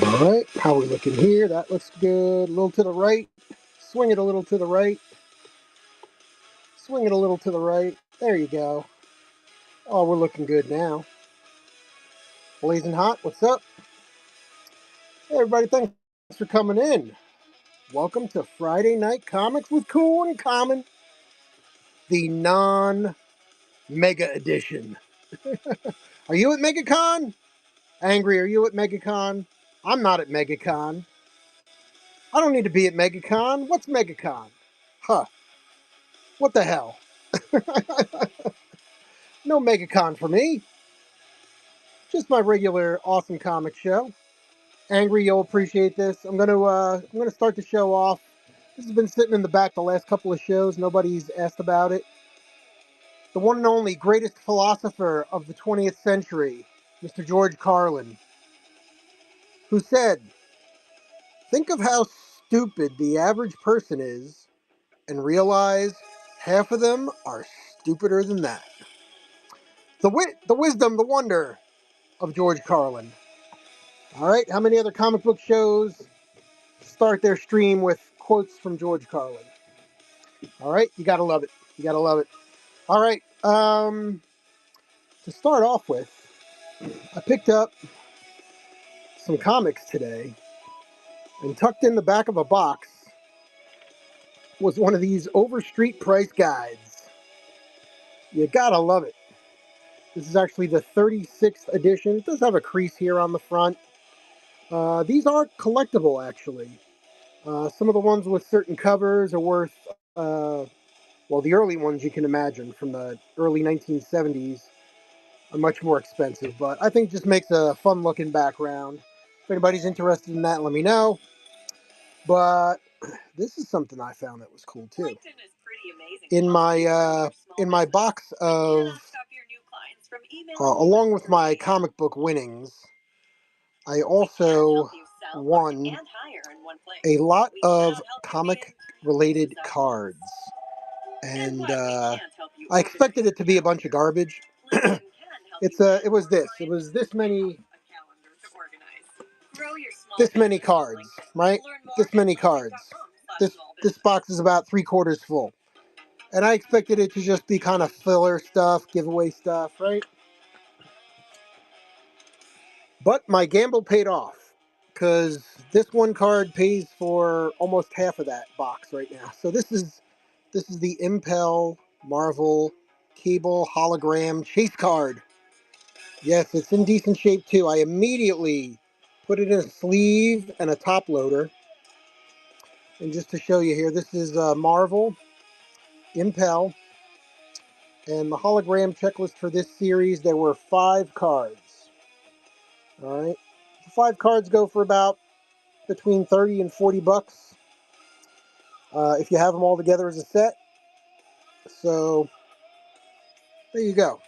All right, how are we looking here? That looks good. A little to the right. Swing it a little to the right. Swing it a little to the right. There you go. Oh, we're looking good now. Blazing hot. What's up? Hey, everybody. Thanks for coming in. Welcome to Friday Night Comics with Cool and Common, the non-mega edition. Are you at MegaCon? Angry, are you at MegaCon? I'm not at MegaCon. I don't need to be at MegaCon. What's MegaCon? Huh. What the hell? No MegaCon for me. Just my regular awesome comic show. Angry, you'll appreciate this. I'm gonna start the show off. This has been sitting in the back the last couple of shows. Nobody's asked about it. The one and only greatest philosopher of the 20th century, Mr. George Carlin, who said, "Think of how stupid the average person is, and realize half of them are stupider than that." The wit, the wisdom, the wonder of George Carlin. All right, how many other comic book shows start their stream with quotes from George Carlin? All right, you gotta love it. You gotta love it. All right, to start off with, I picked up some comics today, and tucked in the back of a box was one of these overstreet price guides. You gotta love it. This is actually the 36th edition. It does have a crease here on the front. These are collectible, actually. Some of the ones with certain covers are worth, well, the early ones you can imagine from the early 1970s are much more expensive, but I think it just makes a fun looking background. If anybody's interested in that, let me know. But this is something I found that was cool too. In my box of along with my comic book winnings, I also won a lot of comic related cards, and I expected it to be a bunch of garbage. It was this many cards, right? This many cards. This box is about 3/4 full, and I expected it to just be kind of filler stuff, giveaway stuff, right? But my gamble paid off, because this one card pays for almost half of that box right now. So this is the Impel Marvel Cable Hologram Chase card. Yes, it's in decent shape too. I immediately put it in a sleeve and a top loader. And just to show you here, this is Marvel Impel, and the hologram checklist for this series. There were 5 cards. All right, the 5 cards go for about between 30 and 40 bucks if you have them all together as a set. So there you go.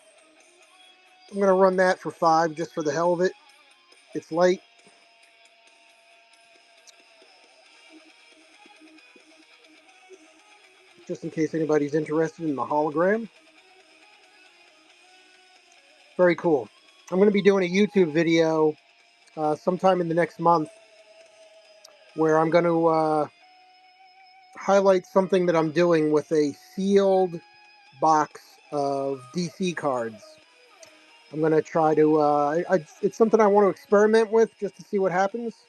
I'm going to run that for 5 just for the hell of it. It's light. Just in case anybody's interested in the hologram. Very cool. I'm going to be doing a YouTube video sometime in the next month where I'm going to highlight something that I'm doing with a sealed box of DC cards. I'm going to try to, it's something I want to experiment with just to see what happens.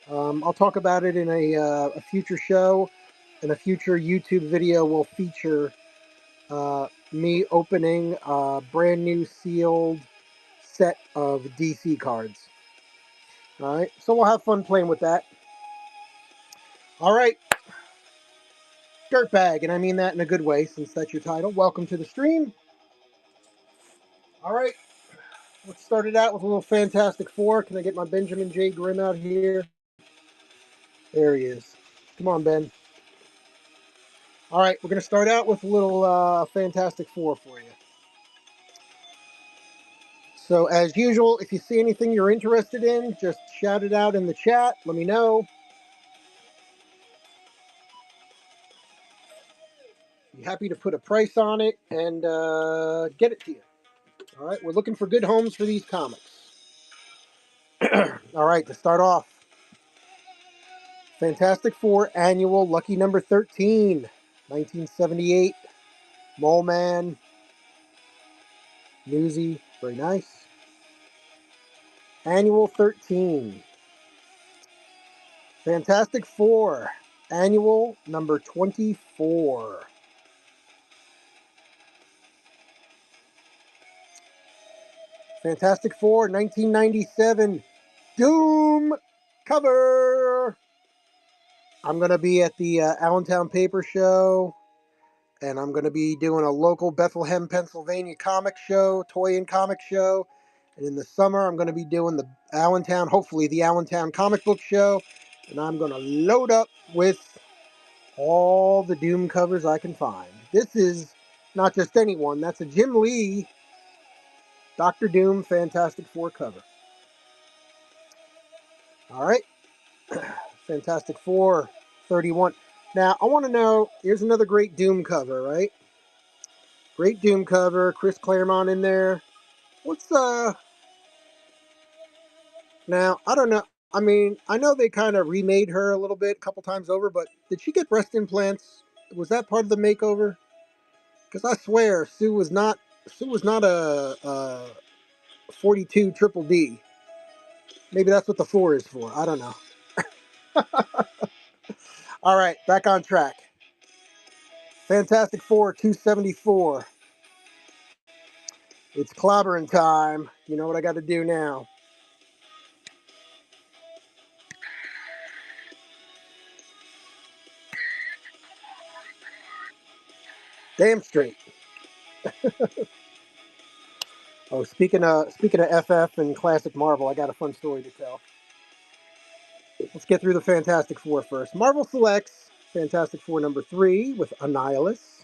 I'll talk about it in a future show, and a future YouTube video will feature me opening a brand new sealed set of DC cards. All right, so we'll have fun playing with that. All right, dirtbag, and I mean that in a good way since that's your title. Welcome to the stream. All right, let's start it out with a little Fantastic Four. Can I get my Benjamin J. Grimm out here? There he is. Come on, Ben. All right, we're going to start out with a little Fantastic Four for you. So, as usual, if you see anything you're interested in, just shout it out in the chat. Let me know. Be happy to put a price on it and get it to you. All right, we're looking for good homes for these comics. All right, to start off, Fantastic Four Annual Lucky Number 13. 1978. Mole Man. Newsy. Very nice. Annual 13. Fantastic Four Annual Number 24. Fantastic Four 1997 Doom cover. I'm going to be at the Allentown Paper Show, and I'm going to be doing a local Bethlehem, Pennsylvania comic show, toy and comic show. And in the summer, I'm going to be doing the Allentown, hopefully the Allentown comic book show. And I'm going to load up with all the Doom covers I can find. This is not just anyone. That's a Jim Lee Doctor Doom Fantastic Four cover. All right. Fantastic Four 31. Now, I want to know, here's another great Doom cover, right? Great Doom cover. Chris Claremont in there. What's, now, I don't know. I mean, I know they kind of remade her a little bit, a couple times over, but did she get breast implants? Was that part of the makeover? Because I swear, Sue was not a 42 triple D. Maybe that's what the 4 is for. I don't know. All right, back on track. Fantastic Four 274. It's clobbering time. You know what I got to do now. Damn straight. Oh, speaking of FF and classic Marvel, I got a fun story to tell. Let's get through the Fantastic Four first. Marvel selects Fantastic Four number 3 with Annihilus.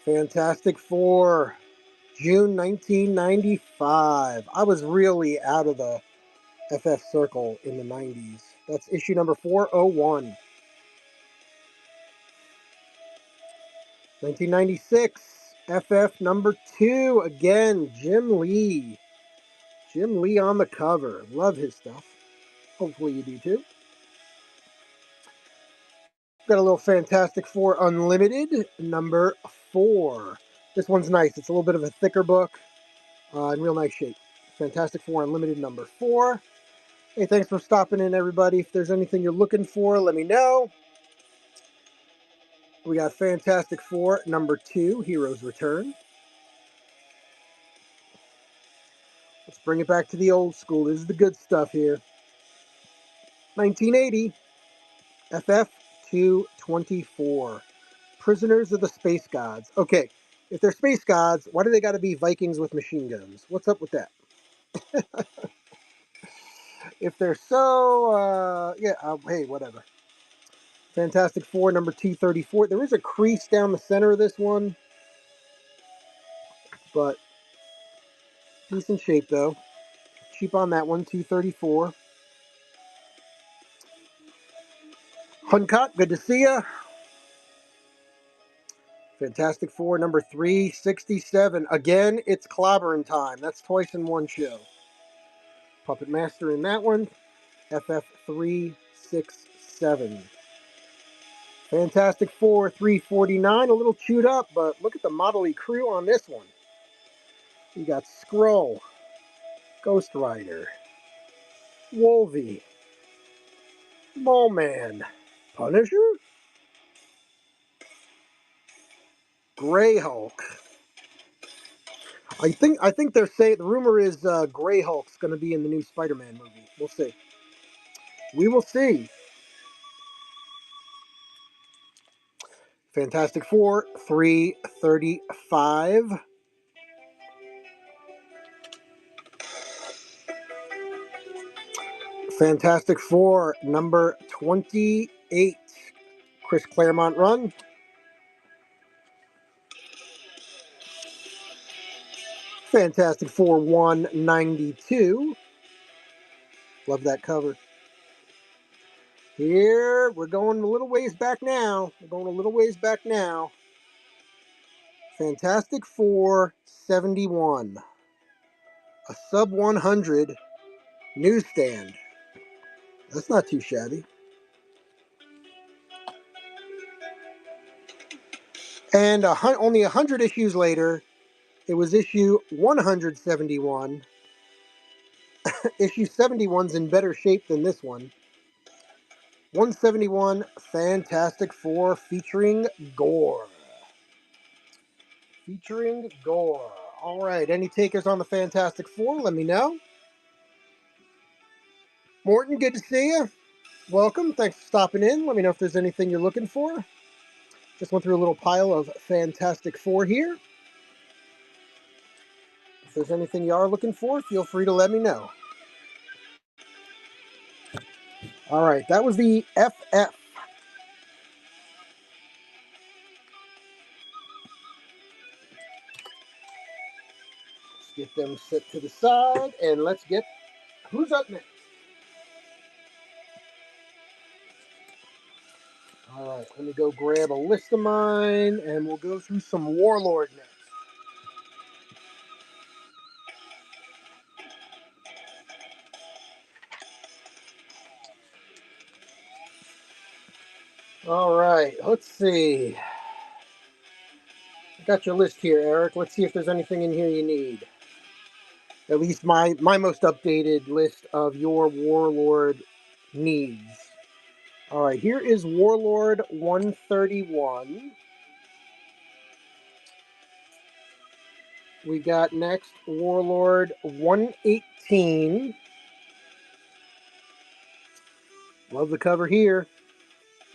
Fantastic Four, June 1995. I was really out of the FF circle in the 90s. That's issue number 401. 1996, FF number 2. Again, Jim Lee. Jim Lee on the cover. Love his stuff. Hopefully you do too. Got a little Fantastic Four Unlimited, number 4. This one's nice. It's a little bit of a thicker book, in real nice shape. Fantastic Four Unlimited, number 4. Hey, thanks for stopping in, everybody. If there's anything you're looking for, let me know. We got Fantastic Four number 2, Heroes Return. Let's bring it back to the old school. This is the good stuff here. 1980, FF 224. Prisoners of the Space Gods. Okay, if they're space gods, why do they got to be Vikings with machine guns? What's up with that? If they're so, yeah, hey, whatever. Fantastic Four number 234. There is a crease down the center of this one, but decent shape though. Cheap on that one, 234. Huncut, good to see ya. Fantastic Four number 367. Again, it's clobbering time. That's twice in one show. Puppet Master in that one. FF 367. Fantastic Four 349. A little chewed up, but look at the motley crew on this one. You got Skrull, Ghost Rider, Wolvie, Mole Man, Punisher, Grey Hulk. I think they're saying the rumor is Grey Hulk's going to be in the new Spider-Man movie. We'll see. We will see. Fantastic Four 335. Fantastic Four number 28. Chris Claremont run. Fantastic Four 192. Love that cover. Here, we're going a little ways back now. Fantastic Four 71. A sub 100 Newsstand. That's not too shabby. And only 100 issues later, it was issue 171. Issue 71's in better shape than this one. 171, Fantastic Four featuring Gore. Featuring Gore. All right, any takers on the Fantastic Four? Let me know. Morton, good to see you. Welcome. Thanks for stopping in. Let me know if there's anything you're looking for. Just went through a little pile of Fantastic Four here. If there's anything you are looking for, feel free to let me know. All right, that was the FF. Let's get them set to the side, and let's get who's up next. All right, let me go grab a list of mine, and we'll go through some Warlord next. All right, let's see. I got your list here, Eric. Let's see if there's anything in here you need. At least my most updated list of your Warlord needs. All right, here is Warlord 131. We got next Warlord 118. Love the cover here.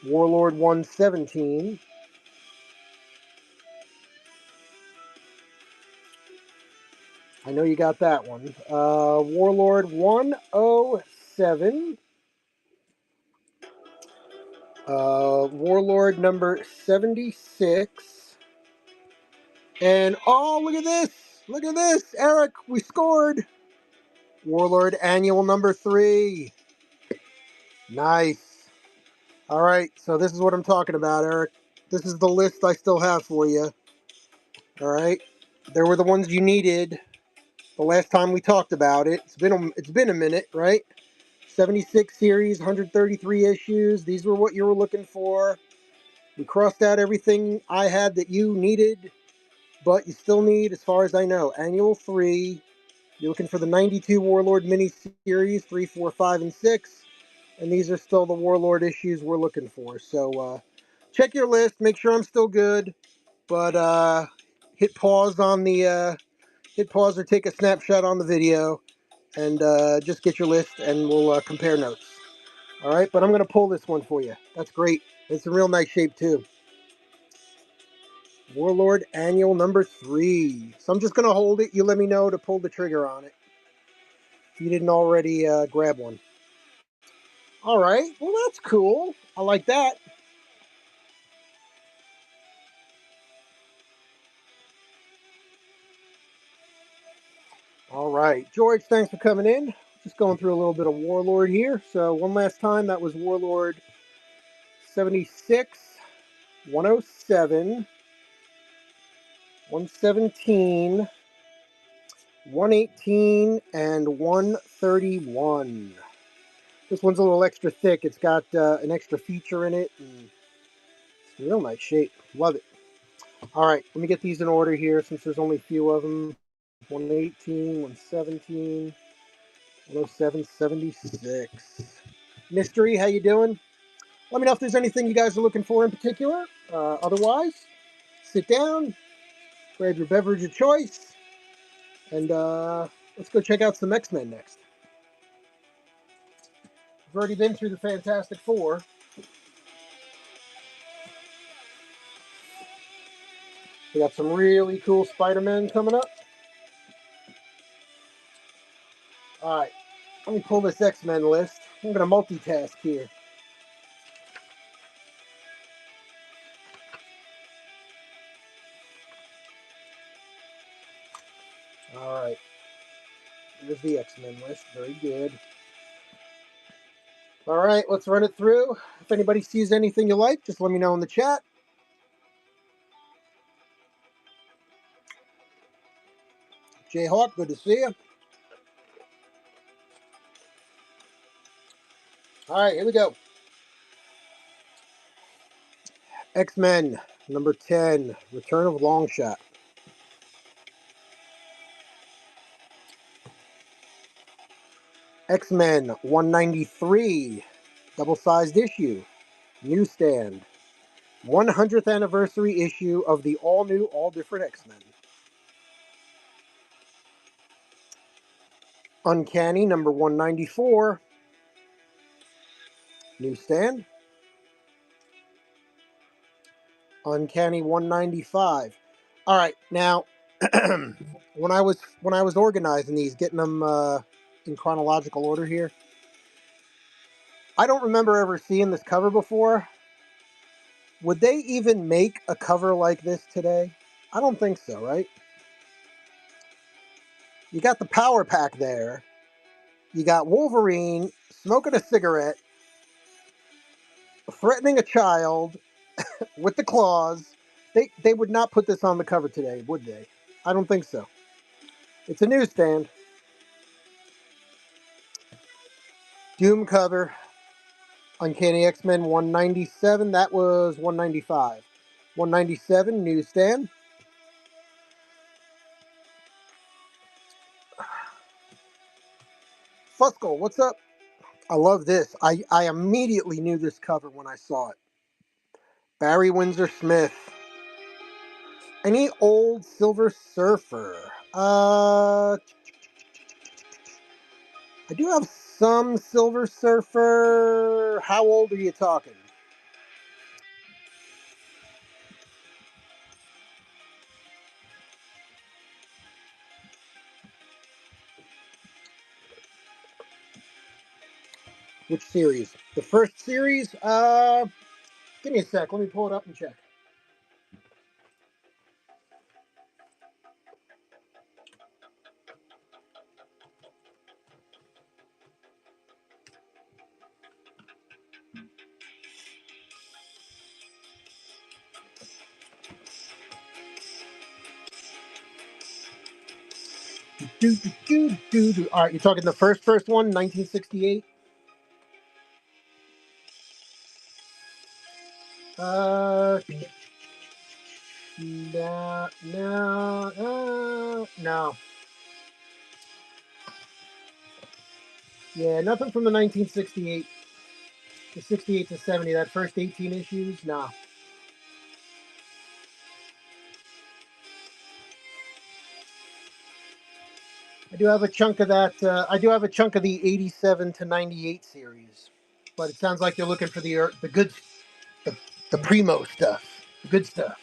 Warlord 117. I know you got that one. Warlord 107. Warlord number 76. And oh, look at this! Look at this, Eric! We scored! Warlord annual number 3. Nice. All right, so this is what I'm talking about, Eric. This is the list I still have for you. All right, there were the ones you needed the last time we talked about it. It's been a minute, right? 76 series, 133 issues. These were what you were looking for. We crossed out everything I had that you needed, but you still need, as far as I know, annual 3. You're looking for the 92 Warlord miniseries, 3, 4, 5, and 6. And these are still the Warlord issues we're looking for. So check your list, make sure I'm still good, but hit pause on the hit pause or take a snapshot on the video, and just get your list, and we'll compare notes. All right, but I'm going to pull this one for you. That's great. It's in real nice shape too. Warlord annual number 3. So I'm just going to hold it. You let me know to pull the trigger on it if you didn't already grab one. All right, well, that's cool. I like that. All right, George, thanks for coming in. Just going through a little bit of Warlord here. So one last time, that was Warlord 76, 107, 117, 118, and 131. This one's a little extra thick. It's got an extra feature in it, and it's in real nice shape. Love it. All right, let me get these in order here since there's only a few of them. 118, 117, 107, 76. Mystery, how you doing? Let me know if there's anything you guys are looking for in particular. Otherwise, sit down, grab your beverage of choice, and let's go check out some X-Men next. We've already been through the Fantastic Four. We got some really cool Spider-Man coming up. All right, let me pull this X-Men list. I'm going to multitask here. All right, here's the X-Men list. Very good. All right, let's run it through. If anybody sees anything you like, just let me know in the chat. Jayhawk, good to see you. All right, here we go. X-Men, number 10, Return of Longshot. X-Men 193, double-sized issue, newsstand. 100th anniversary issue of the all-new, all-different X-Men. Uncanny, number 194, newsstand. Uncanny 195. All right, now when I was organizing these, getting them in chronological order here, I don't remember ever seeing this cover before. Would they even make a cover like this today? I don't think so, right? You got the power pack there. You got Wolverine smoking a cigarette, threatening a child with the claws. They would not put this on the cover today, would they? I don't think so. It's a newsstand. Doom cover. Uncanny X-Men 197. That was 195. 197, newsstand. Fuskel, what's up? I love this. I immediately knew this cover when I saw it. Barry Windsor Smith. Any old Silver Surfer? I do have some Silver Surfer. How old are you talking? Which series? The first series? Give me a sec. Let me pull it up and check. All right, you're talking the first one, 1968. No. Yeah, nothing from the 1968, the 68 to 70. That first 18 issues, nah. I do have a chunk of that. I do have a chunk of the 87 to 98 series, but it sounds like you're looking for the good, the, the primo stuff, the good stuff.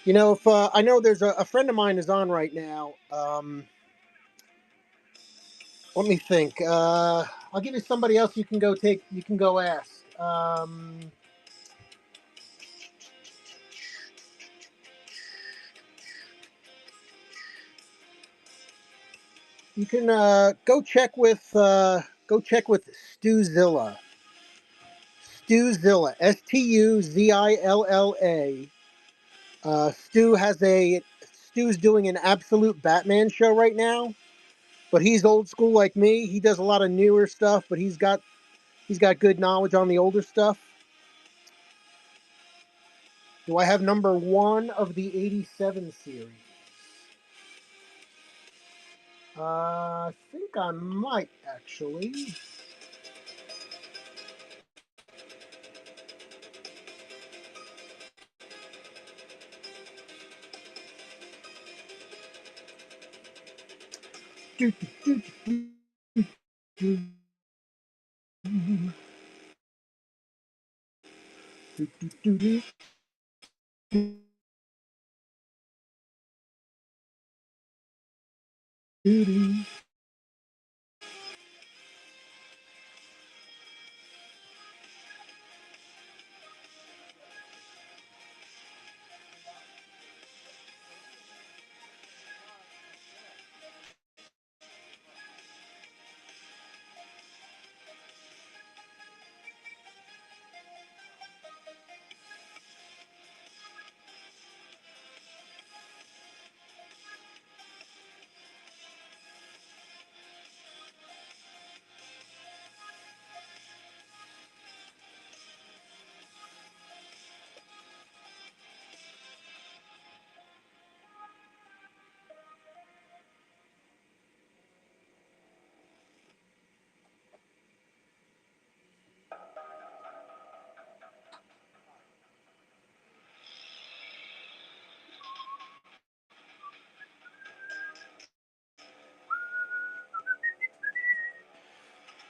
You know, if I know there's a friend of mine is on right now. Let me think. I'll give you somebody else you can go take. You can go ask. You can go check with Stuzilla. Stuzilla. Stuzilla. Stu's doing an absolute Batman show right now, but he's old school like me. He does a lot of newer stuff, but he's got good knowledge on the older stuff. Do I have number one of the 87 series? I think I might actually. Do, do, do, do, do, do, do, do, do, do, do.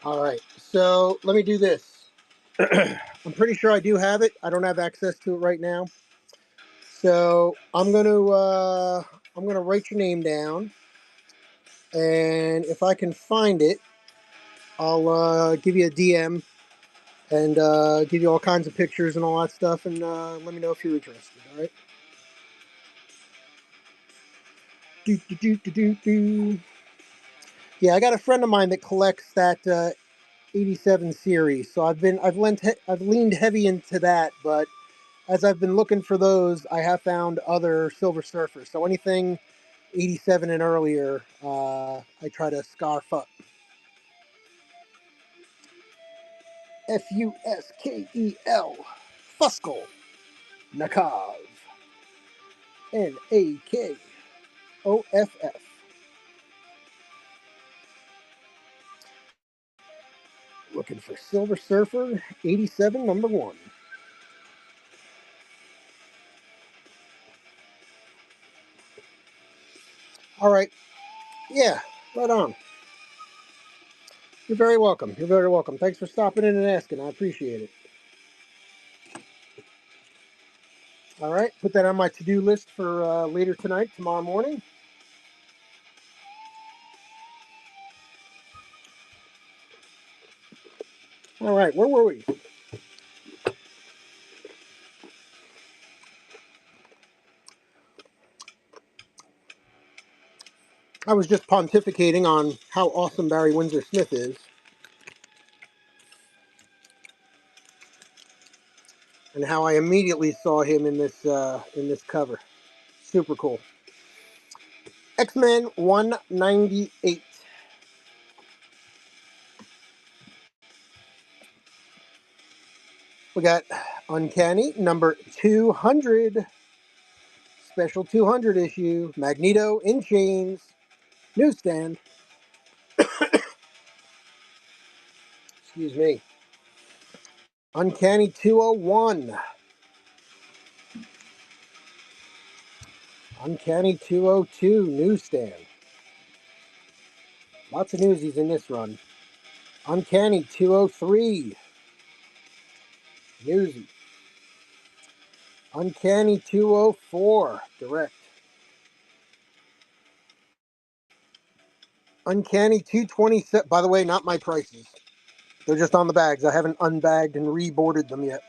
All right, so let me do this. I'm pretty sure I do have it. I don't have access to it right now. So I'm gonna write your name down, and if I can find it, I'll give you a DM and give you all kinds of pictures and all that stuff, and let me know if you're interested. All right. Do, do, do, do, do, do. Yeah, I got a friend of mine that collects that 87 series, so I've leaned heavy into that, but as I've been looking for those, I have found other Silver Surfers. So anything 87 and earlier, I try to scarf up. Fuskel. Fuskel. Nakav. Nakoff. Looking for Silver Surfer 87 number 1. All right. Yeah, right on. You're very welcome. You're very welcome. Thanks for stopping in and asking. I appreciate it. All right. Put that on my to-do list for later tonight, tomorrow morning. All right. Where were we? I was just pontificating on how awesome Barry Windsor Smith is and how I immediately saw him in this cover. Super cool. X-Men 198. We got Uncanny number 200. Special 200 issue. Magneto in chains. Newsstand. Excuse me. Uncanny 201. Uncanny 202. Newsstand. Lots of newsies in this run. Uncanny 203. Newsy. Uncanny 204. Direct. Uncanny 227. By the way, not my prices. They're just on the bags. I haven't unbagged and reboarded them yet.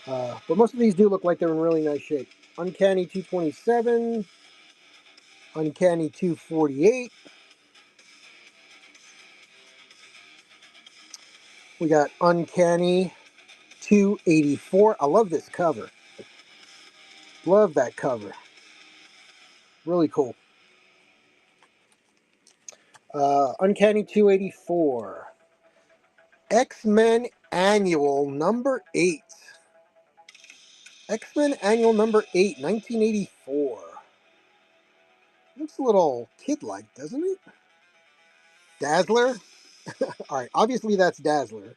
But most of these do look like they're in really nice shape. Uncanny 227. Uncanny 248. We got Uncanny 284. I love this cover. Love that cover. Really cool. Uncanny 284. X-Men Annual number 8. X-Men Annual number 8, 1984. Looks a little kid-like, doesn't it? Dazzler? Alright, obviously that's Dazzler.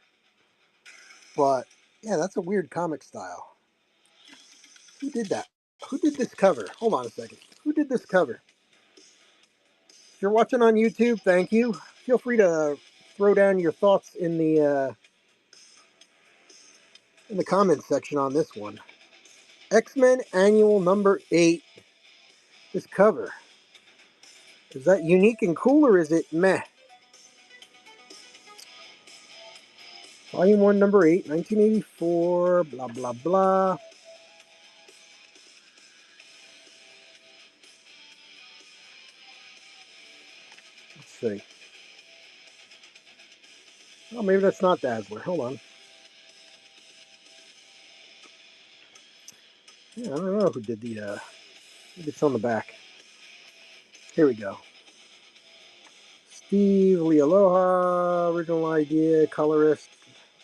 But, yeah, that's a weird comic style. Who did that? Who did this cover? Hold on a second. Who did this cover? If you're watching on YouTube, thank you. Feel free to throw down your thoughts in the comments section on this one. X-Men Annual number 8. This cover. Is that unique and cool, or is it meh? Volume 1, number 8, 1984, blah, blah, blah. Let's see. Oh, maybe that's not Dazzler. Hold on. Yeah, I don't know who did maybe it's on the back. Here we go. Steve Lealoha, original idea, colorist,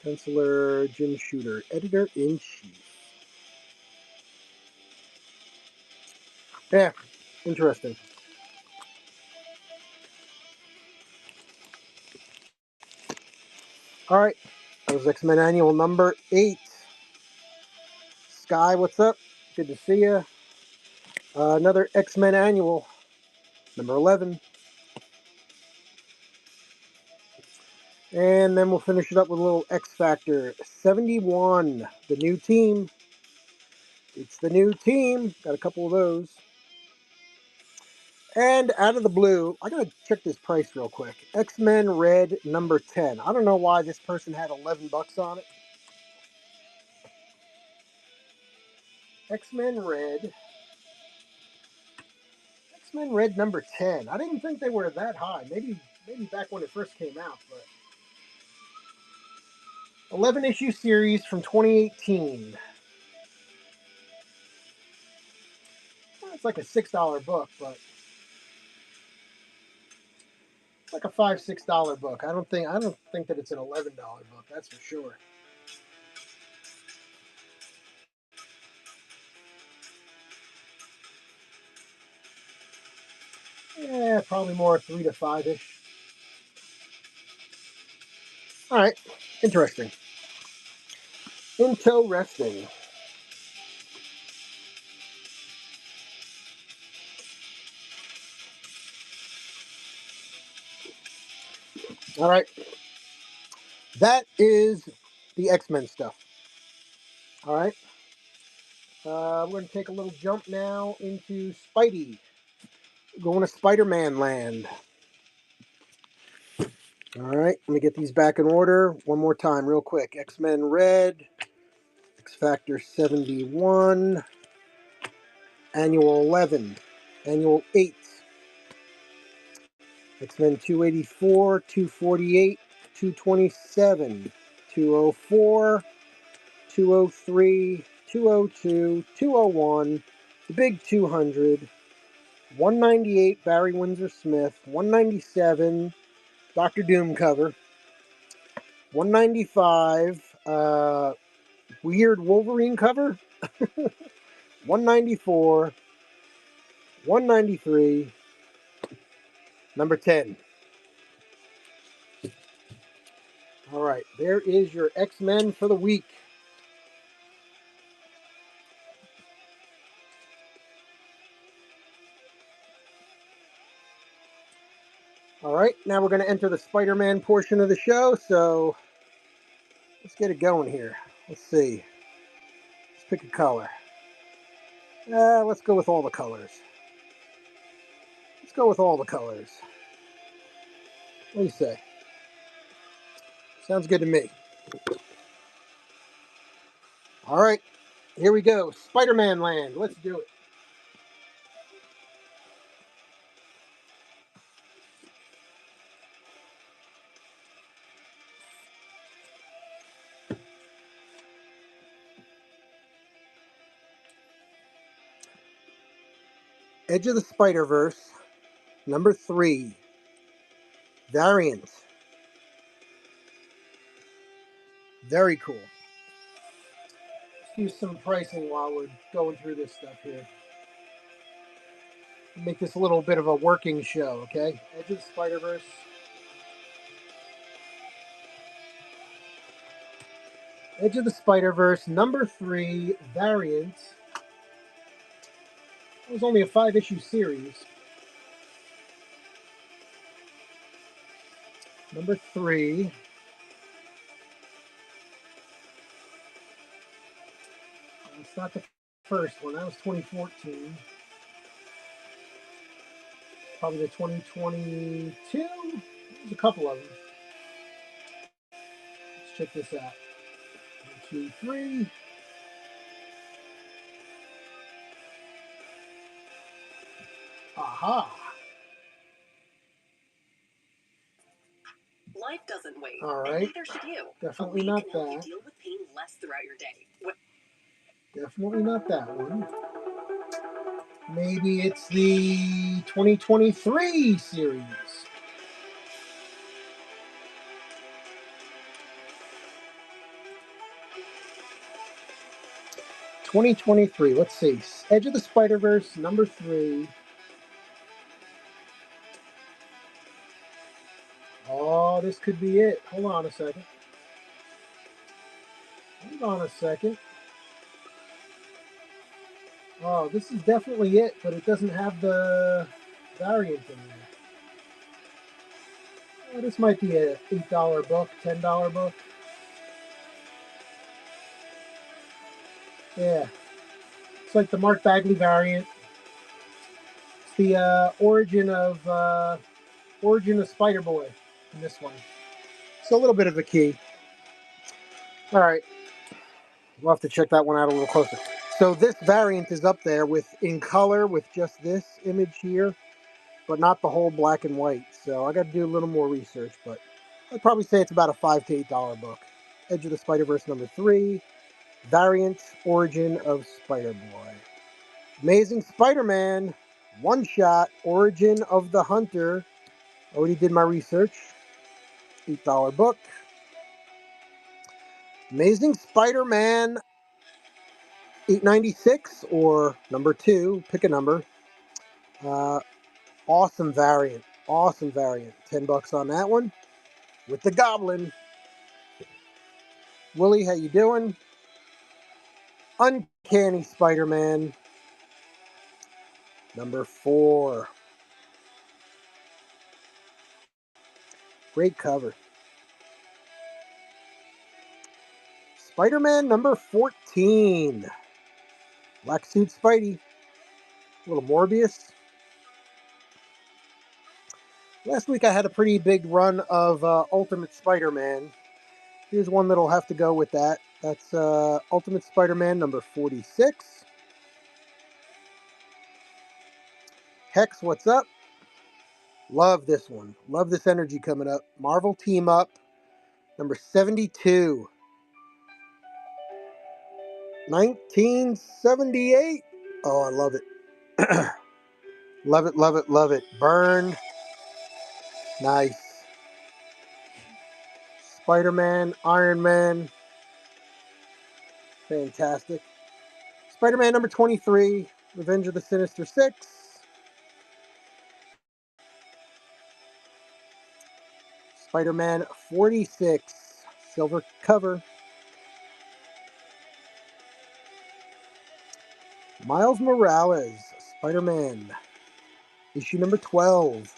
penciler, Jim Shooter, editor-in-chief. Yeah, interesting. All right, that was X-Men Annual number 8. Sky, what's up? Good to see you. Another X-Men Annual number 11. And then we'll finish it up with a little X Factor 71, the new team. It's the new team. Got a couple of those. And out of the blue, I gotta check this price real quick. X-Men Red number 10. I don't know why this person had 11 bucks on it. X-Men Red. X-Men Red number 10. I didn't think they were that high. Maybe back when it first came out, but 11 issue series from 2018. Well, it's like a $6 book, but it's like a $5-6 book. I don't think that it's an $11 book. That's for sure. Yeah, probably more 3 to 5 ish. All right, interesting. Interesting. All right, that is the X-Men stuff. All right, we're going to take a little jump now into Spidey. Going to Spider-Man land. All right, let me get these back in order one more time real quick. X-Men Red, X Factor 71, Annual 11, Annual 8, X-Men 284, 248, 227, 204, 203, 202, 201, the big 200, 198 Barry Windsor Smith, 197 Doctor Doom cover, 195 weird Wolverine cover, 194, 193, number 10. All right, there is your X-Men for the week. All right, now we're going to enter the Spider-Man portion of the show, so let's get it going here. Let's see. Let's pick a color. Let's go with all the colors. Let's go with all the colors. What do you say? Sounds good to me. All right, here we go. Spider-Man land. Let's do it. Edge of the Spider-Verse, number 3. Variant. Very cool. Let's do some pricing while we're going through this stuff here. Make this a little bit of a working show, okay? Edge of the Spider-Verse. Edge of the Spider-Verse, number 3, variant. It was only a 5-issue series. Number 3. It's not the first one. That was 2014. Probably the 2022. There's a couple of them. Let's check this out. 1, 2, 3. Aha. Life doesn't wait. All right. Neither should you. Definitely not that. Deal with pain less throughout your day. Definitely not that one. Maybe it's the 2023 series. 2023. Let's see. Edge of the Spider-Verse, number 3. Oh, this could be it. Hold on a second. Hold on a second. Oh, this is definitely it, but it doesn't have the variant in there. This might be a $8 book, $10 book. Yeah, it's like the Mark Bagley variant. It's the origin of Spider Boy in this one. So a little bit of a key. All right, we'll have to check that one out a little closer. So this variant is up there with in color with just this image here, but not the whole black and white. So I got to do a little more research, but I'd probably say it's about a $5 to $8 book. Edge of the Spider-Verse #3, variant origin of Spider-Boy. Amazing Spider-Man, one shot, origin of the Hunter. Already did my research. $8 book. Amazing Spider-Man 896 or #2, pick a number. Uh, awesome variant. Awesome variant. $10 on that one. With the Goblin. Willie, how you doing? Uncanny Spider-Man #4. Great cover. Spider-Man #14. Black suit Spidey. A little Morbius. Last week I had a pretty big run of Ultimate Spider-Man. Here's one that'll have to go with that. That's Ultimate Spider-Man #46. Hex, what's up? Love this one. Love this energy coming up. Marvel Team Up #72. 1978. Oh, I love it. Love it, love it, love it. Burned. Nice. Spider-Man, Iron Man. Fantastic. Spider-Man #23. Revenge of the Sinister Six. Spider-Man 46. Silver cover. Miles Morales. Spider-Man. Issue #12.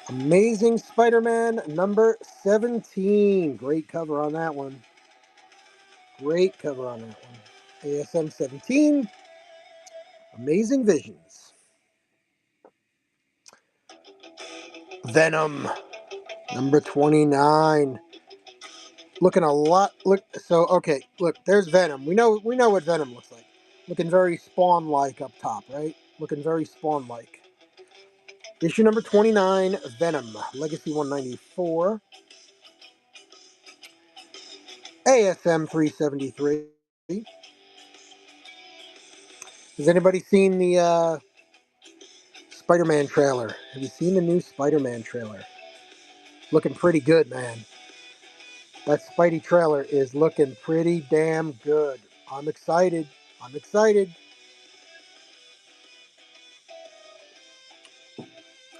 Amazing Spider-Man #17. Great cover on that one. Great cover on that one. ASM 17. Amazing Visions. Venom #29. Looking a lot okay, look, there's Venom. We know what Venom looks like. Looking very Spawn-like up top, right? Looking very Spawn-like. Issue #29, Venom, Legacy 194. ASM 373. Has anybody seen the Spider-Man trailer? Have you seen the new Spider-Man trailer? Looking pretty good, man. That Spidey trailer is looking pretty damn good. I'm excited. I'm excited.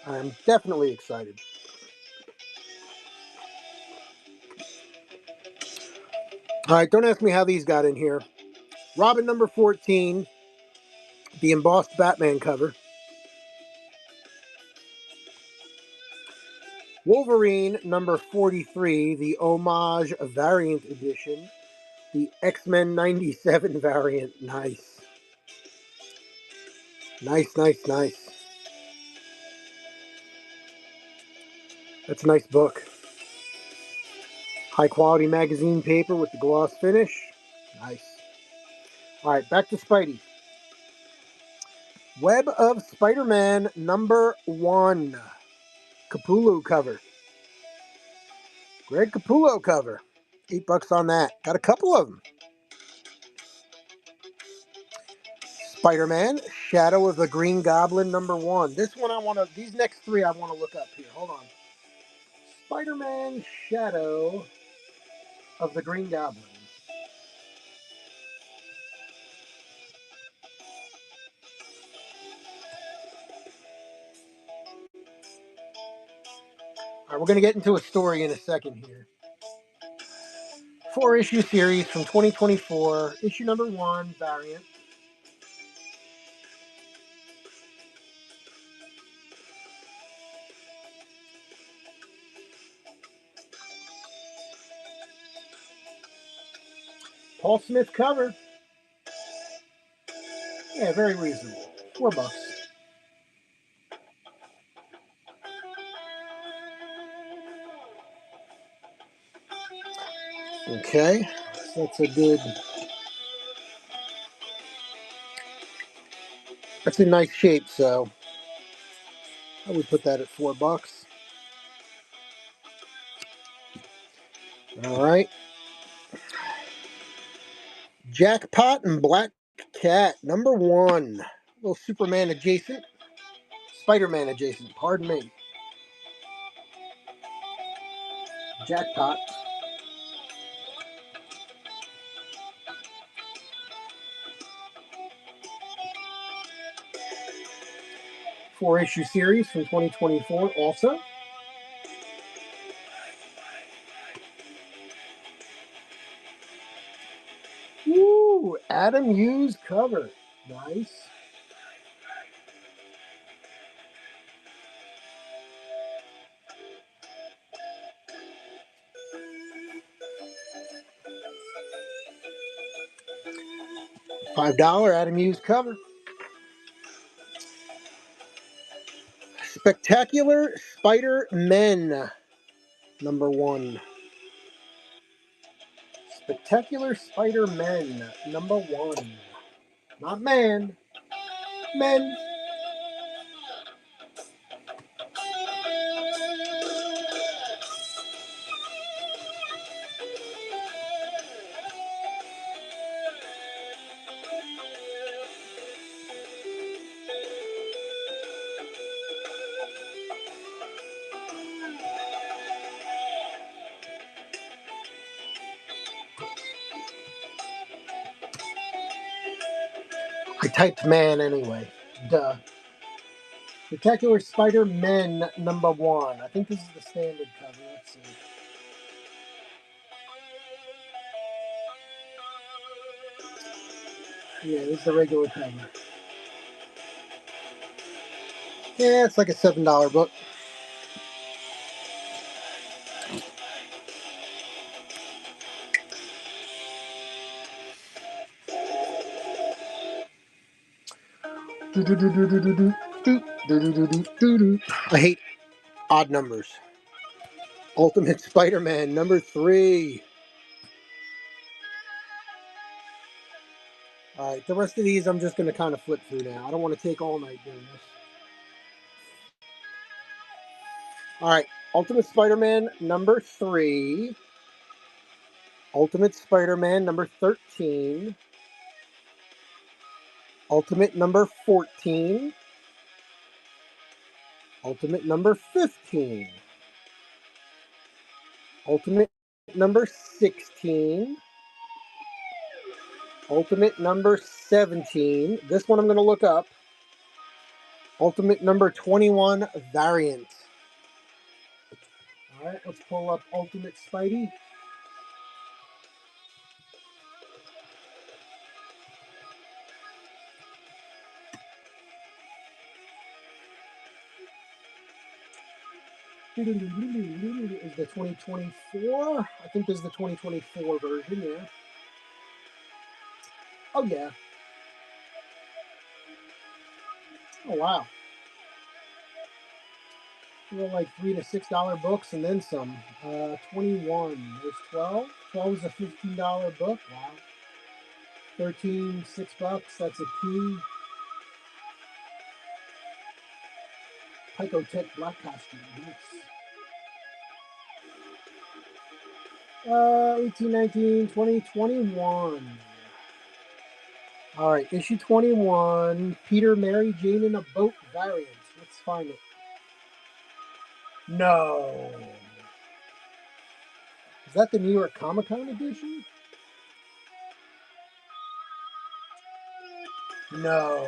I'm definitely excited. All right, don't ask me how these got in here. Robin #14, the embossed Batman cover. Wolverine #43, the homage variant edition. The X-Men '97 variant. Nice. Nice, nice, nice. That's a nice book. High quality magazine paper with the gloss finish. Nice. All right, back to Spidey. Web of Spider-Man #1. Capullo cover. Greg Capullo cover. $8 on that. Got a couple of them. Spider-Man, Shadow of the Green Goblin #1. This one these next three I want to look up here. Hold on. Spider-Man, Shadow of the Green Goblin. All right, we're going to get into a story in a second here. 4-issue series from 2024, issue #1, variant. Paul Smith cover. Yeah, very reasonable. $4. Okay, so that's a good. That's in nice shape, so I would put that at $4. All right. Jackpot and Black Cat, number 1. A little Superman adjacent. Spider-Man adjacent, pardon me. Jackpot. 4-issue series from 2024 also. Woo! Adam Hughes cover. Nice. $5 Adam Hughes cover. Spectacular Spider-Men, number 1. Spectacular Spider-Men, number 1. Not man, men. I typed man anyway. Duh. Spectacular Spider-Men, number 1. I think this is the standard cover. Let's see. Yeah, this is the regular cover. Yeah, it's like a $7 book. I hate odd numbers. Ultimate Spider-Man, number 3. All right, the rest of these I'm just going to kind of flip through now. I don't want to take all night doing this. All right, Ultimate Spider-Man, number 3. Ultimate Spider-Man, number 13. Ultimate number 14. Ultimate number 15. Ultimate number 16. Ultimate number 17. This one I'm going to look up. Ultimate number 21 variant. All right, let's pull up Ultimate Spidey. Is the 2024? I think this is the 2024 version, yeah. Oh, yeah. Oh, wow. They're like $3 to $6 books and then some. 21. There's 12. 12 is a $15 book. Wow. 13, $6. That's a key. Tech black costume. Yes. 18, 19, 20, 21. All right, issue 21. Peter, Mary Jane in a boat variant. Let's find it. No. Is that the New York Comic Con edition? No.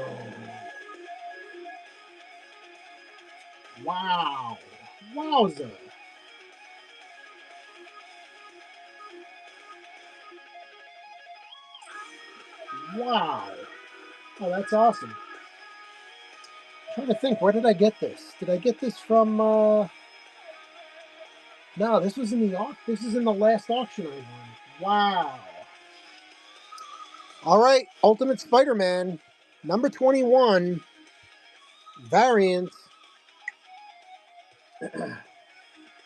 Wow. Wowza. Wow. Oh, that's awesome. I'm trying to think, where did I get this? Did I get this from, No, this was in the last auction I won. Wow. All right, Ultimate Spider-Man, number 21, variant,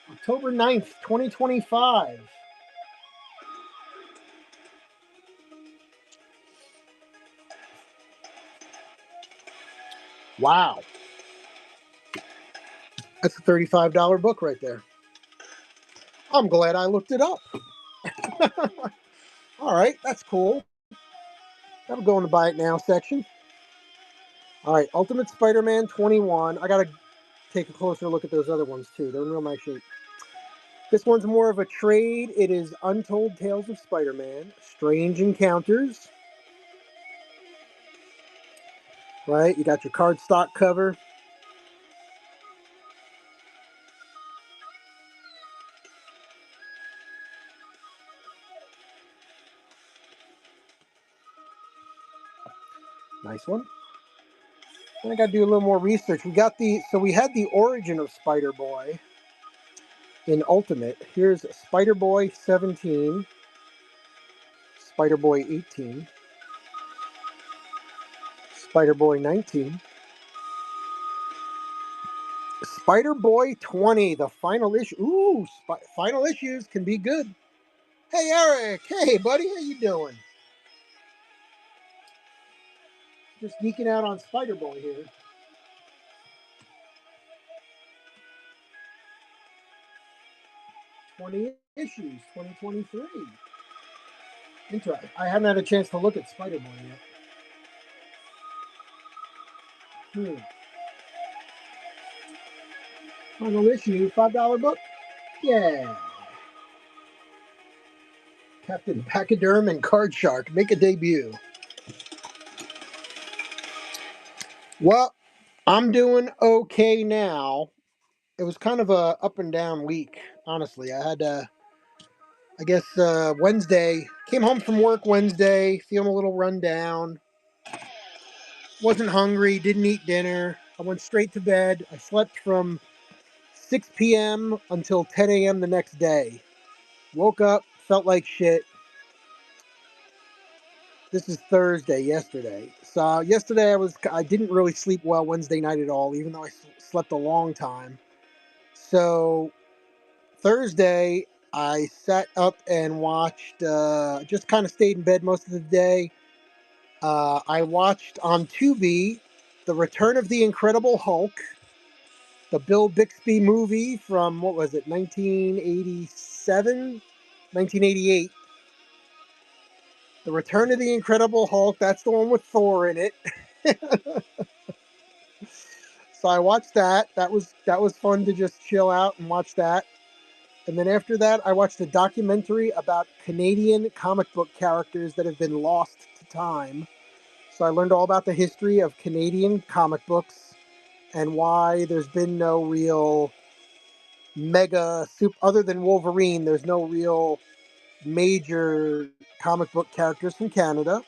October 9th, 2025. Wow, that's a $35 book right there. I'm glad I looked it up. All right, that's cool. That'll go in the buy it now section. All right, Ultimate Spider-Man 21. I gotta take a closer look at those other ones too. They're in real nice shape. This one's more of a trade. It is Untold Tales of Spider-Man, Strange Encounters. Right, you got your cardstock cover. Nice one. Then I got to do a little more research. We had the origin of Spider Boy in Ultimate. Here's Spider Boy 17, Spider Boy 18, Spider Boy 19, Spider Boy 20, the final issue. Ooh, final issues can be good. Hey Eric, hey buddy, how you doing? Just geeking out on Spider Boy here. 20 issues, 2023. Interesting. I haven't had a chance to look at Spider Boy yet. Final issue, $5 book. Yeah. Captain Pachyderm and Card Shark make a debut. Well, I'm doing okay now. It was kind of a up and down week, honestly. I had, Wednesday, came home from work Wednesday, feeling a little run down. Wasn't hungry, didn't eat dinner. I went straight to bed. I slept from 6 p.m. until 10 a.m. the next day. Woke up, felt like shit. This is Thursday, yesterday. So yesterday I didn't really sleep well Wednesday night at all, even though I slept a long time. So Thursday, I sat up and watched, just kind of stayed in bed most of the day. I watched on Tubi The Return of the Incredible Hulk, the Bill Bixby movie from, what was it, 1987? 1988. The Return of the Incredible Hulk, that's the one with Thor in it. So I watched that. That was fun to just chill out and watch that. And then after that, I watched a documentary about Canadian comic book characters that have been lost to time. So I learned all about the history of Canadian comic books and why there's been no real mega soup other than Wolverine. There's no real major comic book characters from Canada.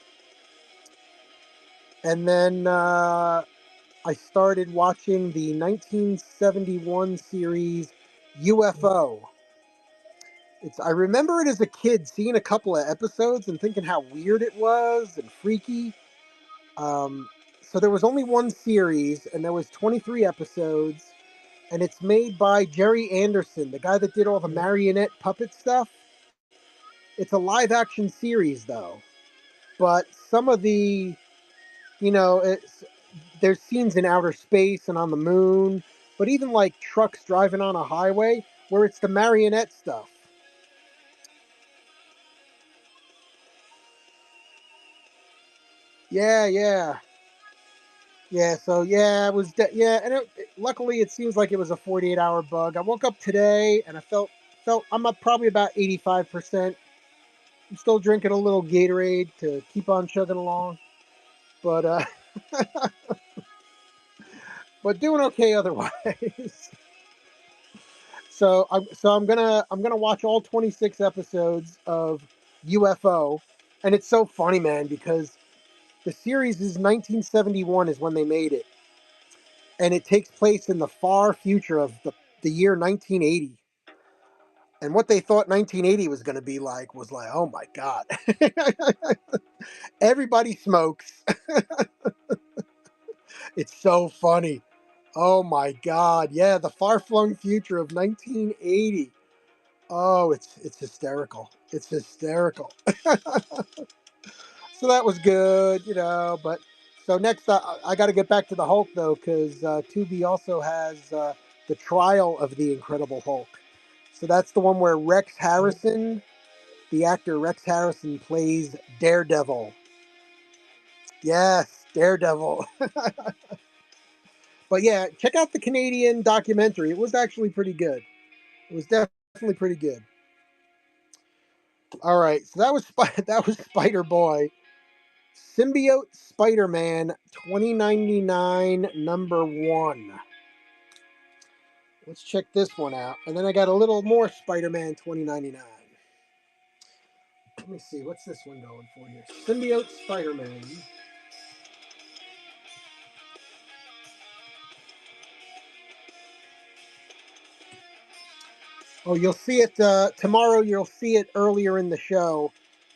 And then I started watching the 1971 series UFO. I remember it as a kid seeing a couple of episodes and thinking how weird it was and freaky. Um, so there was only one series and there was 23 episodes, and it's made by Jerry Anderson, the guy that did all the marionette puppet stuff. It's a live action series though, but some of the, there's scenes in outer space and on the moon, but even like trucks driving on a highway where it's the marionette stuff. Yeah, yeah. Yeah, so yeah, yeah, and luckily it seems like it was a 48-hour bug. I woke up today and I felt I'm up probably about 85%. I'm still drinking a little Gatorade to keep on chugging along, but but doing okay otherwise. I'm gonna watch all 26 episodes of UFO, and it's so funny, man, because the series is 1971 is when they made it, and it takes place in the far future of the year 1980. And what they thought 1980 was going to be like was like, oh my god. Everybody smokes. It's so funny. Oh my God. Yeah, the far-flung future of 1980. Oh, it's hysterical. It's hysterical. So that was good, but so next I got to get back to the Hulk though, because Tubi also has the Trial of the Incredible Hulk. So that's the one where Rex Harrison, the actor Rex Harrison, plays Daredevil. Yes, Daredevil. But yeah, check out the Canadian documentary. It was actually pretty good. It was definitely pretty good. All right, so that was that was Spider Boy. Symbiote Spider-Man 2099 #1. Let's check this one out. And then I got a little more Spider-Man 2099. Let me see, what's this one going for here? Symbiote Spider-Man. Oh, you'll see it tomorrow. You'll see it earlier in the show,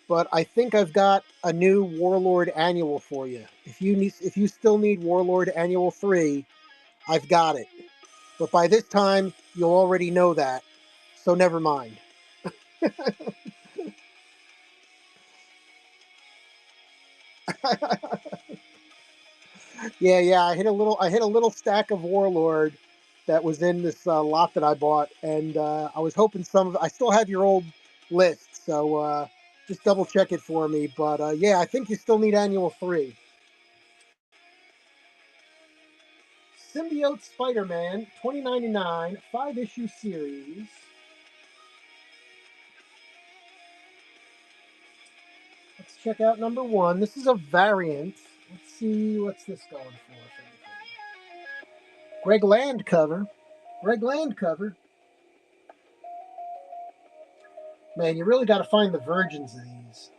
but I think I've got a new Warlord annual for you. If you still need Warlord Annual 3, I've got it. But by this time, you'll already know that. So never mind. Yeah. I hit a little stack of Warlord that was in this lot that I bought, and I was hoping I still have your old list, so just double check it for me. But yeah, I think you still need Annual 3. Symbiote Spider-Man 2099 5-issue series. Let's check out #1. This is a variant. Let's see what's this going for. Greg Land cover. Greg Land cover. Man, you really got to find the virgins of these.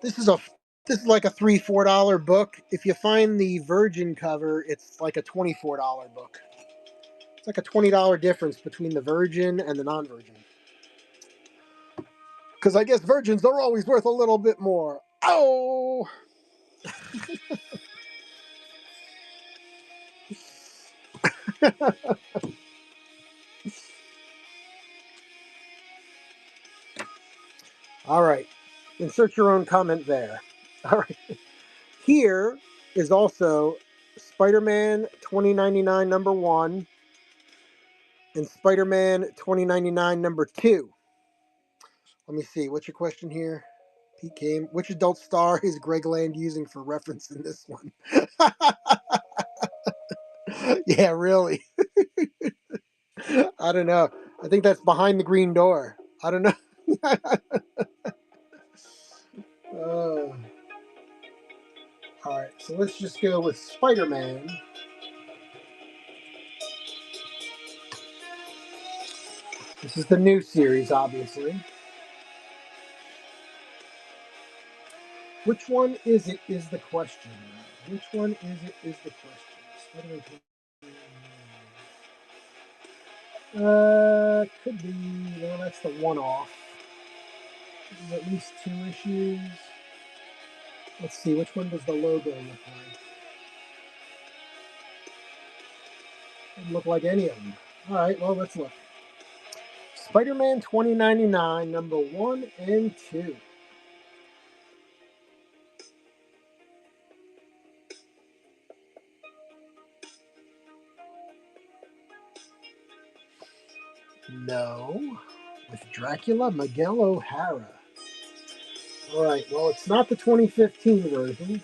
This is a this is like a $3-4 book. If you find the virgin cover, it's like a $24 book. It's like a $20 difference between the virgin and the non-virgin. Because I guess virgins are always worth a little bit more. Oh. All right. Insert your own comment there. All right. Here is also Spider-Man 2099 #1 and Spider-Man 2099 #2. Let me see. What's your question here? Pete came. Which adult star is Greg Land using for reference in this one? Yeah, really. I don't know. I think that's Behind the Green Door. I don't know. uh, all right, so let's just go with Spider-Man. This is the new series, obviously. Which one is it is the question. Which one is it is the question. Spider-Man. Could be. Well, that's the one-off. This is at least 2 issues. Let's see, which one does the logo look like? Doesn't look like any of them. All right, well, let's look. Spider-Man 2099, #1 and 2. No. With Dracula, Miguel O'Hara. All right, well, it's not the 2015 version.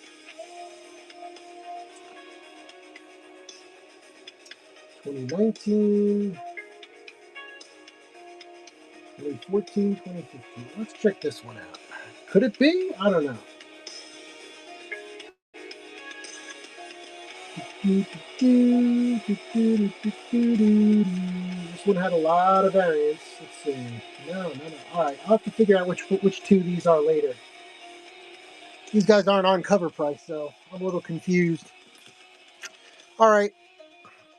2019, 2014, 2015. Let's check this one out. Could it be? I don't know. This one had a lot of variants. Let's see. No. All right, I'll have to figure out which 2 these are later. These guys aren't on cover price, so I'm a little confused. All right,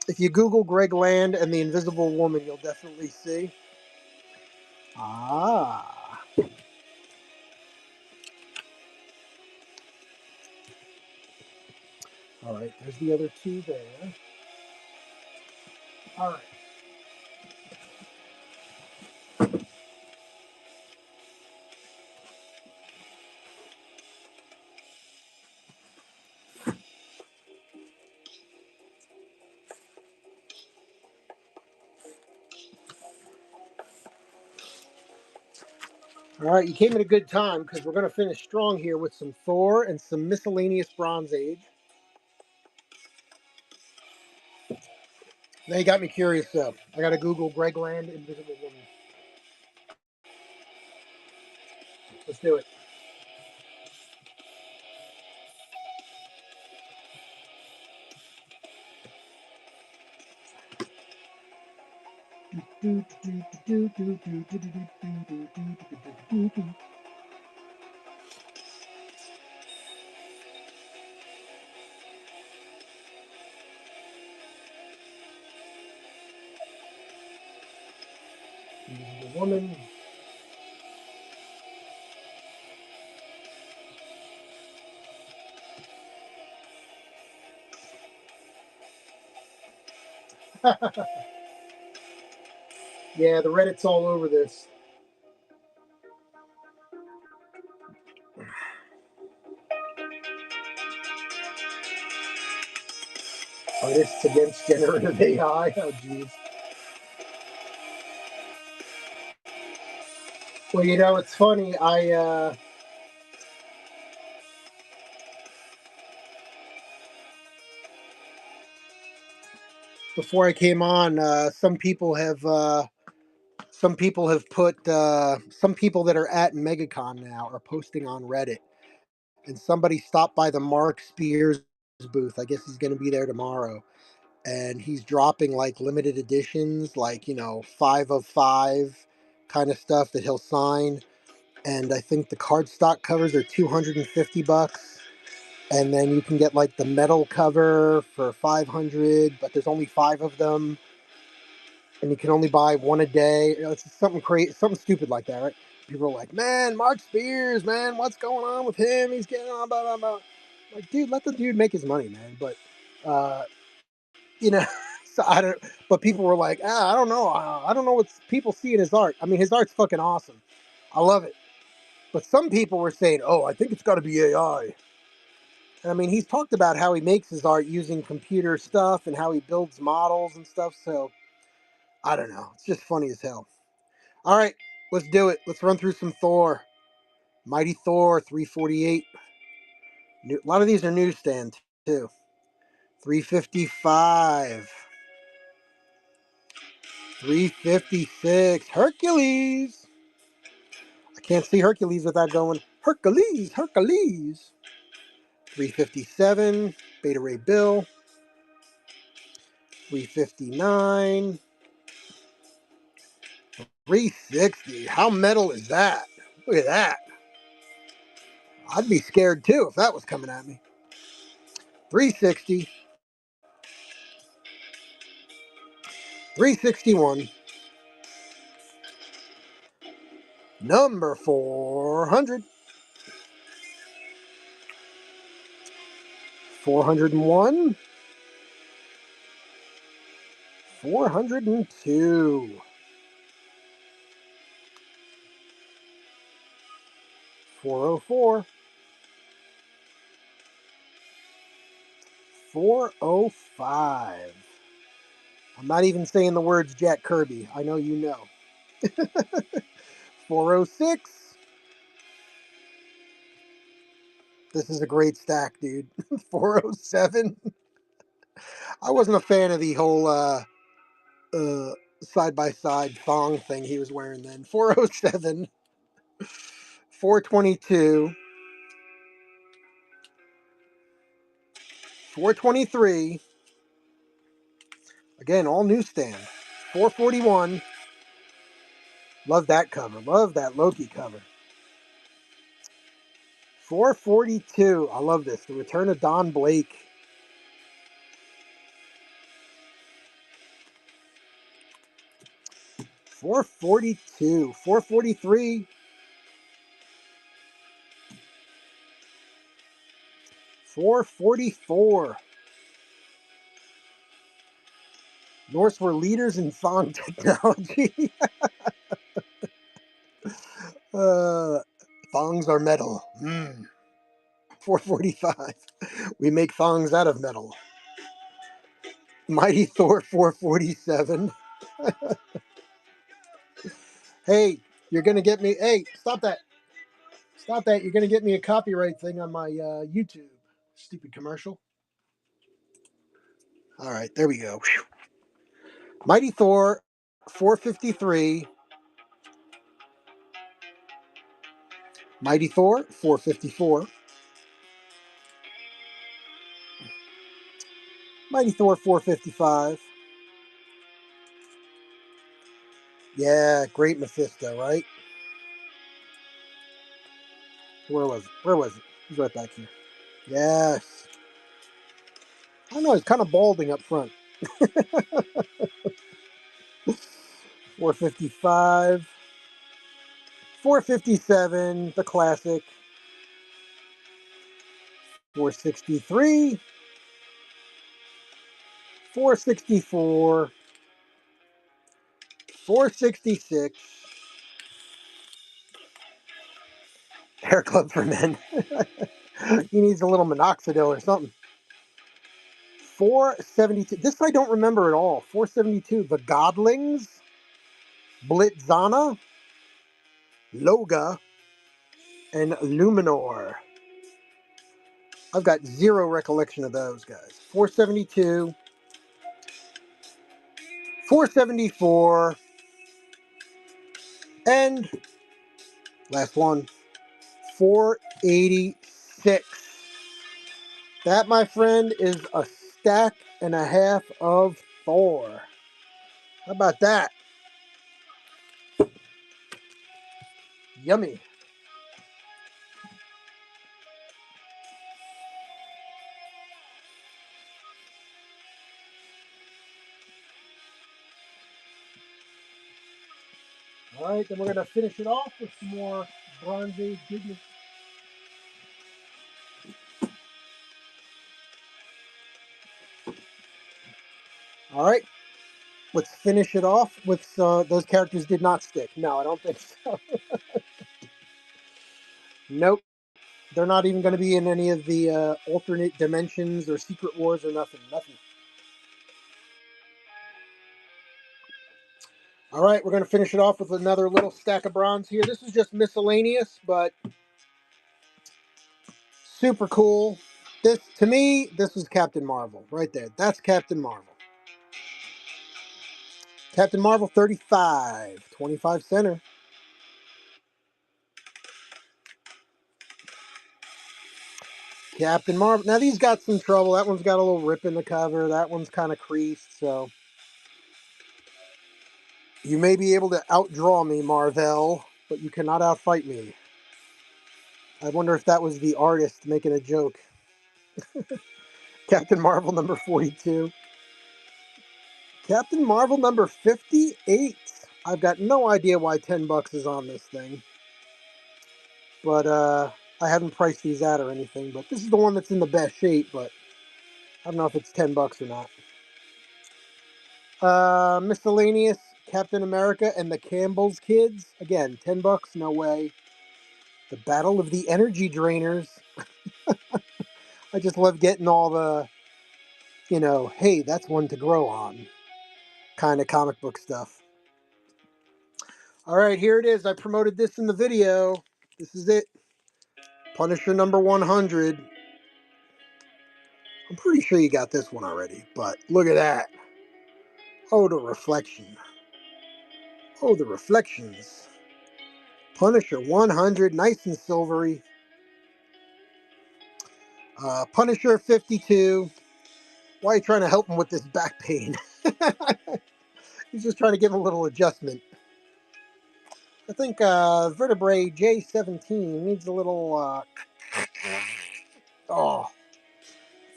if you Google Greg Land and the Invisible Woman, you'll definitely see. Ah. right, there's the other two there. All right. All right, you came at a good time because we're going to finish strong here with some Thor and some miscellaneous Bronze Age. Now you got me curious, though. I got to Google Greg Land, Invisible Woman. Let's do it. Invisible Woman. Yeah, the Reddit's all over this. Artists against generative AI. Oh, jeez. Well, you know, it's funny. Before I came on, some people have put some people that are at MegaCon now are posting on Reddit, and somebody stopped by the Mark Spears booth. I guess he's going to be there tomorrow, and he's dropping like limited editions, like, you know, 5 of 5 kind of stuff that he'll sign. And I think the cardstock covers are $250, and then you can get like the metal cover for 500, but there's only 5 of them, and you can only buy one a day. You know, it's something crazy, something stupid like that, right? People are like, "Man, Mark Spears, man, what's going on with him? He's getting on, blah blah blah." Like, dude, let the dude make his money, man. But uh, you know, so I don't. But people were like, "Ah, I don't know. I don't know what people see in his art. I mean, his art's fucking awesome. I love it." But some people were saying, "Oh, I think it's got to be AI." And I mean, he's talked about how he makes his art using computer stuff and how he builds models and stuff. So I don't know. It's just funny as hell. All right, let's do it. Let's run through some Thor. Mighty Thor 348. A lot of these are newsstand too. 355. 356. Hercules. I can't see Hercules without going, Hercules, Hercules. 357. Beta Ray Bill. 359. 360. How metal is that? Look at that. I'd be scared too if that was coming at me. 360. 361. Number 400. 401. 402. 404. 405. I'm not even saying the words Jack Kirby. I know you know. 406. This is a great stack, dude. 407. I wasn't a fan of the whole side by side thong thing he was wearing then. 407. 422. 423. Again, all newsstand. 441. Love that cover. Love that Loki cover. 442. I love this. The Return of Don Blake. 442. 443. 444. Norse were leaders in Thong technology. uh, Thongs are metal. 445. We make thongs out of metal. Mighty Thor 447. Hey, you're gonna get me. Hey, stop that! Stop that! You're gonna get me a copyright thing on my YouTube. Stupid commercial. All right, there we go. Whew. Mighty Thor 453. Mighty Thor 454. Mighty Thor 455. Yeah, great Mephisto, right? Where was it? Where was it? He's right back here. Yes. I don't know, he's kind of balding up front. 455. 457, the classic. 463. 464. 466. Hair club for men. He needs a little minoxidil or something. 472. This I don't remember at all. 472. The Godlings. Blitzana. Loga. And Luminor. I've got zero recollection of those guys. 472. 474. And last one. 486. That, my friend, is a stack and a half of Thor. How about that? Yummy. All right, then we're going to finish it off with some more Bronze Age goodness. All right, let's finish it off with those characters did not stick. No, I don't think so. Nope. They're not even going to be in any of the alternate dimensions or secret wars or nothing. Nothing. All right, we're going to finish it off with another little stack of bronze here. This is just miscellaneous, but super cool. This, to me, this is Captain Marvel right there. That's Captain Marvel. Captain Marvel 35, 25 center. Captain Marvel. Now these got some trouble. That one's got a little rip in the cover. That one's kind of creased. So you may be able to outdraw me, Marvel, but you cannot outfight me. I wonder if that was the artist making a joke. Captain Marvel number 42. Captain Marvel number 58. I've got no idea why 10 bucks is on this thing. But I haven't priced these out or anything. But this is the one that's in the best shape. But I don't know if it's 10 bucks or not. Miscellaneous Captain America and the Campbell's Kids. Again, 10 bucks, no way. The Battle of the Energy Drainers. I just love getting all the, hey, that's one to grow on kind of comic book stuff. All right, here it is. I promoted this in the video. This is it. Punisher number 100. I'm pretty sure you got this one already, but look at that. Oh, the reflection. Oh, the reflections. Punisher 100, nice and silvery. Punisher 52. Why are you trying to help him with this back pain? He's just trying to give him a little adjustment. I think vertebrae J17 needs a little... oh,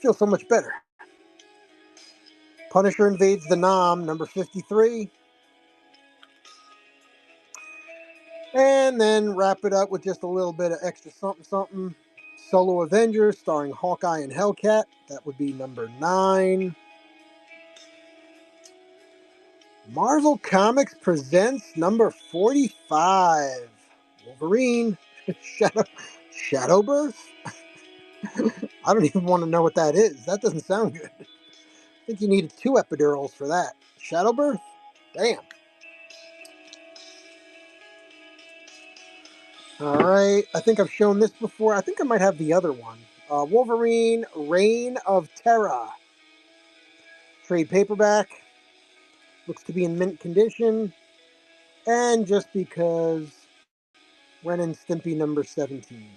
feels so much better. Punisher invades the Nom, number 53. And then wrap it up with just a little bit of extra something something. Solo Avengers starring Hawkeye and Hellcat. That would be number 9. Marvel Comics presents number 45. Wolverine. Shadow, Shadowbirth? I don't even want to know what that is. That doesn't sound good. I think you needed 2 epidurals for that. Shadowbirth? Damn. Alright, I think I've shown this before. I think I might have the other one. Wolverine, Reign of Terra. Trade paperback. Looks to be in mint condition. And just because, Ren and Stimpy number 17.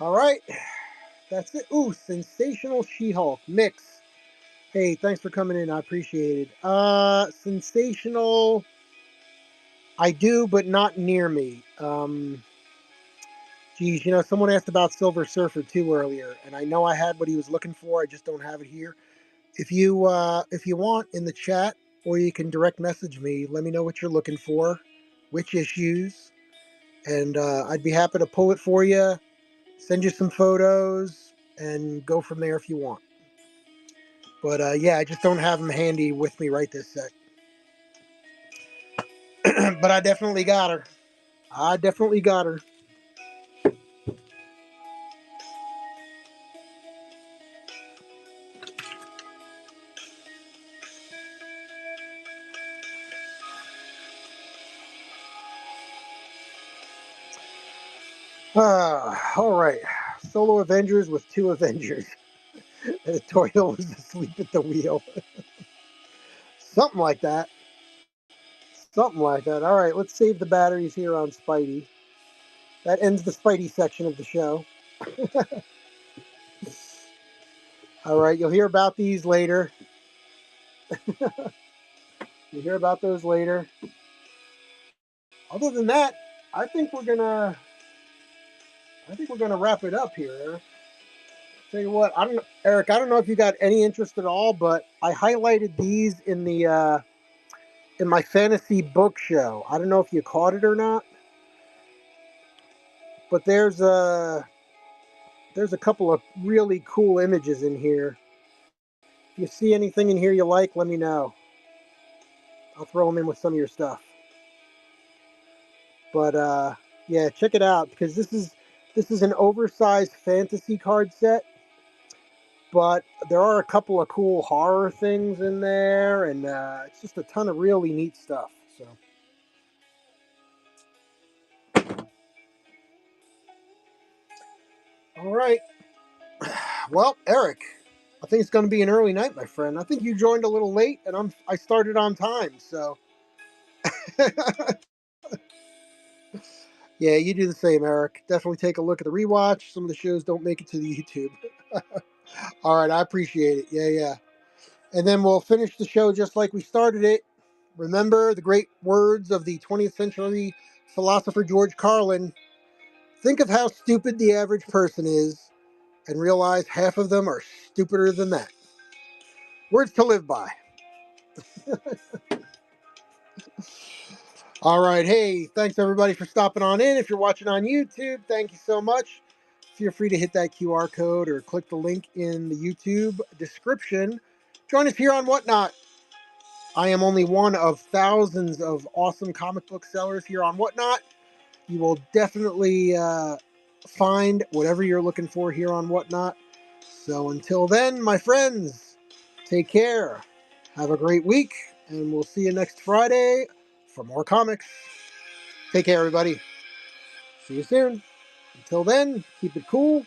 Alright, that's it. Ooh, Sensational She-Hulk mix. Hey, thanks for coming in. I appreciate it. Sensational, I do, but not near me. Geez, someone asked about Silver Surfer 2 earlier, and I know I had what he was looking for. I just don't have it here. If you want in the chat, or you can direct message me, let me know what you're looking for, which issues, and I'd be happy to pull it for you, send you some photos, and go from there if you want. But yeah, I just don't have them handy with me right this sec. But I definitely got her. I definitely got her. All right. Solo Avengers with 2 Avengers. Editorial was asleep at the wheel. Something like that. Something like that. All right, let's save the batteries here on Spidey. That ends the Spidey section of the show. All right, you'll hear about these later. You'll hear about those later. Other than that, I think we're gonna wrap it up here. Tell you what, I don't know, Eric. I don't know if you got any interest at all, but I highlighted these in the in my fantasy book show. I don't know if you caught it or not, but there's a couple of really cool images in here. If you see anything in here you like, let me know. I'll throw them in with some of your stuff. But yeah, check it out because this is an oversized fantasy card set. But there are a couple of cool horror things in there, and it's just a ton of really neat stuff. So, all right. Well, Eric, I think it's going to be an early night, my friend. I think you joined a little late, and I started on time. So, yeah, you do the same, Eric. Definitely take a look at the rewatch. Some of the shows don't make it to the YouTube. All right, I appreciate it. Yeah, yeah. And then we'll finish the show just like we started it. Remember the great words of the 20th century philosopher George Carlin. Think of how stupid the average person is and realize half of them are stupider than that. Words to live by. All right. Hey, thanks everybody for stopping on in. If you're watching on YouTube, thank you so much. Feel free to hit that QR code or click the link in the YouTube description. Join us here on Whatnot. I am only one of thousands of awesome comic book sellers here on Whatnot. You will definitely find whatever you're looking for here on Whatnot. So until then, my friends, take care. Have a great week, and we'll see you next Friday for more comics. Take care, everybody. See you soon. Until then, keep it cool,